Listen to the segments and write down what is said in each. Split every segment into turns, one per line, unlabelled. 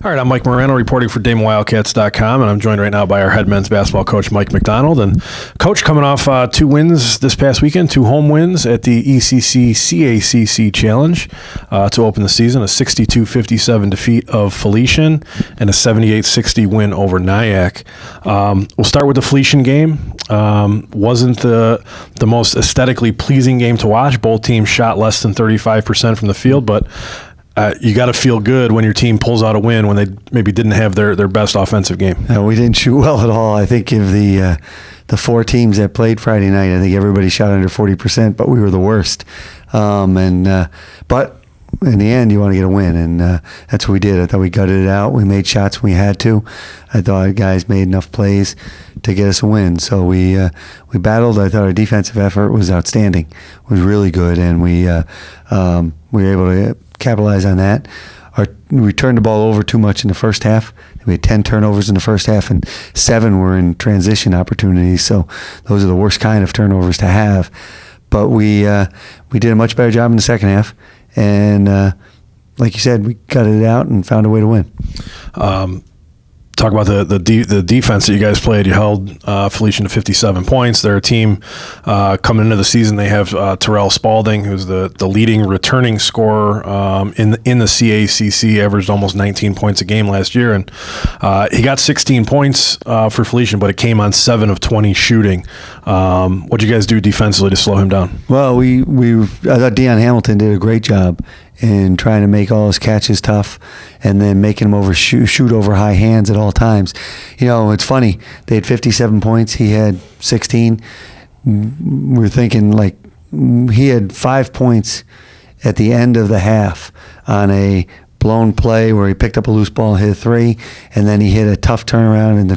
All right, I'm Mike Morano reporting for DamonWildcats.com, and I'm joined right now by our head men's basketball coach, Mike McDonald. And Coach, coming off 2 wins this past weekend, 2 home wins at the ECC CACC Challenge to open the season, a 62-57 defeat of Felician and a 78-60 win over Nyack. We'll start with the Felician game. Wasn't the most aesthetically pleasing game to watch. Both teams shot less than 35% from the field, but you got to feel good when your team pulls out a win when they maybe didn't have their best offensive game.
No, we didn't shoot well at all. I think of the 4 teams that played Friday night, I think everybody shot under 40%, but we were the worst. But in the end, you want to get a win, and that's what we did. I thought we gutted it out. We made shots when we had to. I thought our guys made enough plays to get us a win. So we battled. I thought our defensive effort was outstanding. It was really good, and we were able to capitalize on that. We turned the ball over too much in the first half. We had 10 turnovers in the first half, and 7 were in transition opportunities. So those are the worst kind of turnovers to have. But we did a much better job in the second half, and like you said, we gutted it out and found a way to win.
Talk about the defense that you guys played. You held Felician to 57 points. They're a team coming into the season. They have Terrell Spalding, who's the leading returning scorer in the CACC, averaged almost 19 points a game last year, and he got 16 points for Felician, but it came on 7 of 20 shooting. What'd you guys do defensively to slow him down?
Well, I thought Deion Hamilton did a great job in trying to make all his catches tough and then making him shoot over high hands at all times. You know, it's funny. They had 57 points. He had 16. We're thinking, like, he had 5 points at the end of the half on a blown play where he picked up a loose ball and hit a 3, and then he hit a tough turnaround in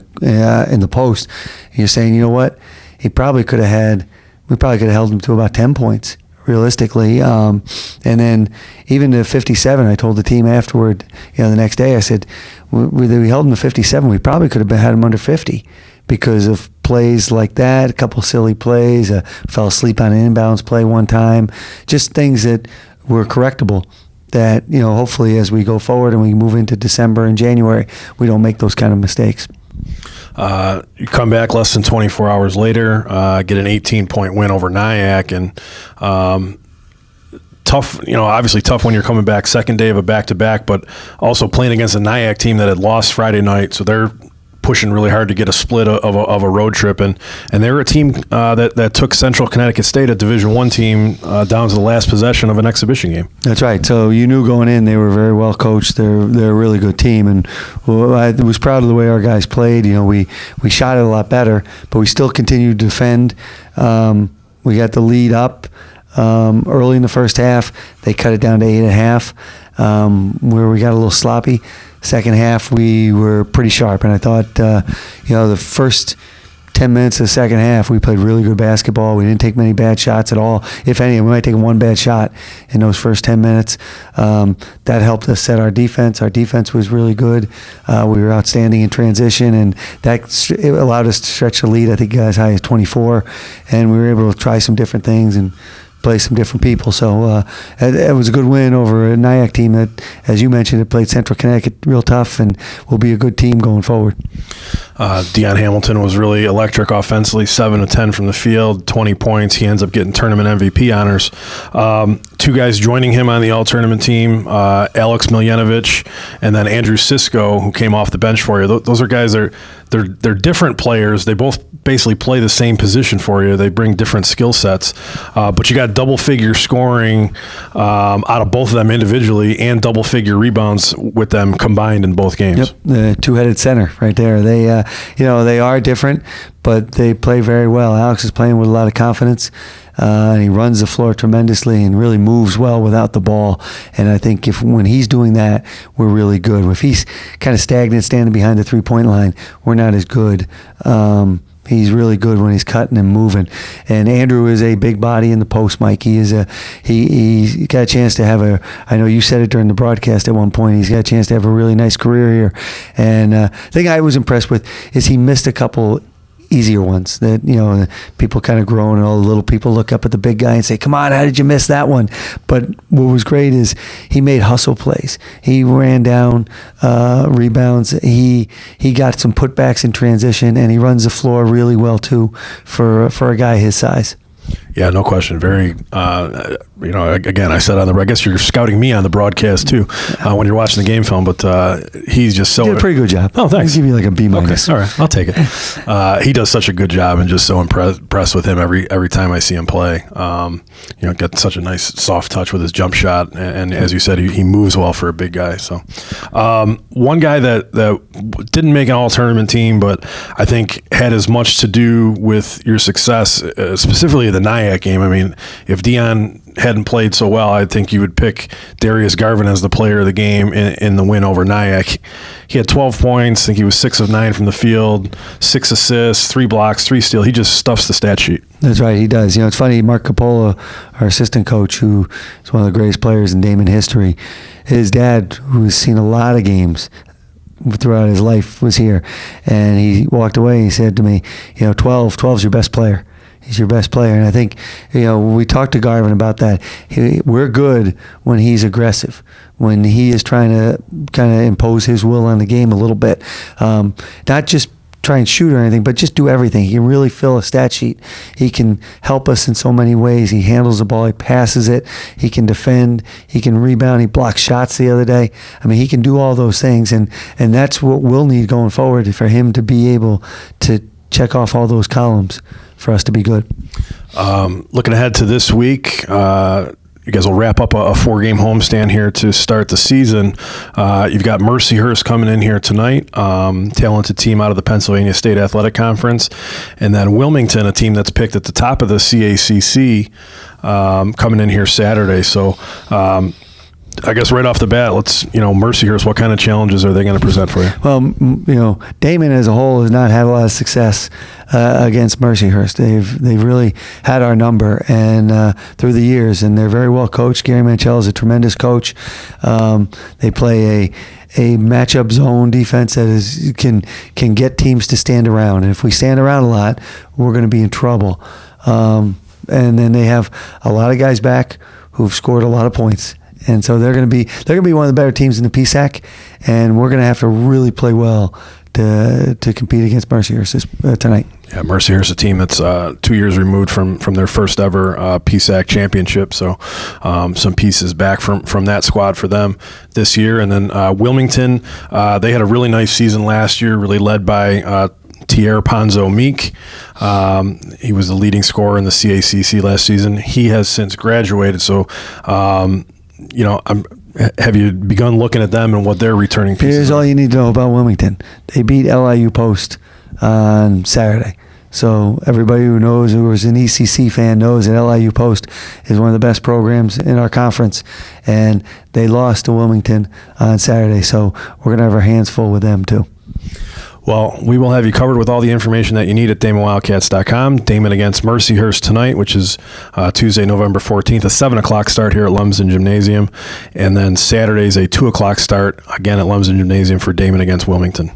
the post. And you're saying, you know what? We probably could have held him to about 10 points. Realistically, and then even to 57, I told the team afterward, the next day, I said, we held him to 57. We probably could have had him under 50 because of plays like that, a couple silly plays, fell asleep on an inbounds play one time, just things that were correctable. That, hopefully as we go forward and we move into December and January, we don't make those kind of mistakes.
You come back less than 24 hours later, get an 18-point win over Nyack, and tough, obviously tough when you're coming back second day of a back-to-back, but also playing against a Nyack team that had lost Friday night, so they're pushing really hard to get a split of a road trip, and they were a team that took Central Connecticut State, a Division I team, down to the last possession of an exhibition game.
That's right. So you knew going in they were very well coached. They're a really good team, and I was proud of the way our guys played. We shot it a lot better, but we still continued to defend. We got the lead up early in the first half. They cut it down to 8.5, where we got a little sloppy. Second half, we were pretty sharp, and I thought, the first 10 minutes of the second half, we played really good basketball. We didn't take many bad shots at all. If any, we might take one bad shot in those first 10 minutes. That helped us set our defense. Our defense was really good. We were outstanding in transition, and it allowed us to stretch the lead, I think, as high as 24, and we were able to try some different things and play some different people. So it was a good win over a Nyack team that, as you mentioned, it played Central Connecticut real tough and will be a good team going forward.
Deion Hamilton was really electric offensively, 7 of 10 from the field, 20 points. He ends up getting tournament MVP honors. 2 guys joining him on the all-tournament team, Alex Miljenovich and then Andrew Sisko, who came off the bench for you. Those are guys they're different players. They both basically play the same position for you. They bring different skill sets, but you got double-figure scoring out of both of them individually and double-figure rebounds with them combined in both games.
Yep, the two-headed center right there. They, they are different, but they play very well. Alex is playing with a lot of confidence. He runs the floor tremendously and really moves well without the ball. And I think when he's doing that, we're really good. If he's kind of stagnant, standing behind the three-point line, we're not as good. He's really good when he's cutting and moving. And Andrew is a big body in the post, Mike. He got a chance to have I know you said it during the broadcast at one point, he's got a chance to have a really nice career here. And the thing I was impressed with is he missed a couple easier ones that, people kind of groan and all the little people look up at the big guy and say, come on, how did you miss that one? But what was great is he made hustle plays. He ran down rebounds. He got some putbacks in transition, and he runs the floor really well too for a guy his size.
Yeah, no question. Very, again, I said I guess you're scouting me on the broadcast too when you're watching the game film, but he's just so.
He did a pretty good job.
Oh, thanks.
I'll give you like a B-.
Okay, all right, I'll take it. He does such a good job, and just so impressed with him every time I see him play. Got such a nice soft touch with his jump shot, and as you said, he moves well for a big guy. So, one guy that didn't make an all-tournament team, but I think had as much to do with your success, specifically the Nyack game. I mean, if Dion hadn't played so well, I think you would pick Darius Garvin as the player of the game in the win over Nyack. He had 12 points. I think he was 6 of 9 from the field, 6 assists, 3 blocks, 3 steals. He just stuffs the stat sheet.
That's right, he does. It's funny, Mark Coppola, our assistant coach, who is one of the greatest players in Damon history, his dad, who's seen a lot of games throughout his life, was here. And he walked away, he said to me, 12's your best player. He's your best player. And I think, we talked to Garvin about that. We're good when he's aggressive, when he is trying to kind of impose his will on the game a little bit. Not just try and shoot or anything, but just do everything. He can really fill a stat sheet. He can help us in so many ways. He handles the ball. He passes it. He can defend. He can rebound. He blocked shots the other day. I mean, he can do all those things. And that's what we'll need going forward, for him to be able to check off all those columns for us to be good.
Looking ahead to this week, you guys will wrap up a 4-game homestand here to start the season. You've got Mercier coming in here tonight, talented team out of the Pennsylvania State Athletic Conference, and then Wilmington, a team that's picked at the top of the CACC, coming in here Saturday. So I guess right off the bat, let's, Mercier, what kind of challenges are they going to present for you?
Well, Damon as a whole has not had a lot of success against Mercyhurst. They've really had our number and through the years, and they're very well coached. Gary Manchell is a tremendous coach. They play a matchup zone defense that can get teams to stand around, and if we stand around a lot, we're going to be in trouble. And then they have a lot of guys back who've scored a lot of points. And so they're going to be one of the better teams in the PSAC, and we're going to have to really play well to compete against Mercier tonight.
Yeah, Mercier is a team that's 2 years removed from their first ever PSAC championship, so some pieces back from that squad for them this year. And then Wilmington, they had a really nice season last year, really led by Tierre Ponzo Meek. He was the leading scorer in the CACC last season. He has since graduated, so have you begun looking at them and what their returning pieces
Here's
are?
all you need to know about Wilmington. They beat LIU Post on Saturday. So everybody who was an ECC fan knows that LIU Post is one of the best programs in our conference. And they lost to Wilmington on Saturday. So we're going to have our hands full with them too.
Well, we will have you covered with all the information that you need at DamonWildcats.com. Damon against Mercyhurst tonight, which is Tuesday, November 14th, a 7 o'clock start here at Lumsden Gymnasium. And then Saturday's a 2 o'clock start, again at Lumsden Gymnasium for Damon against Wilmington.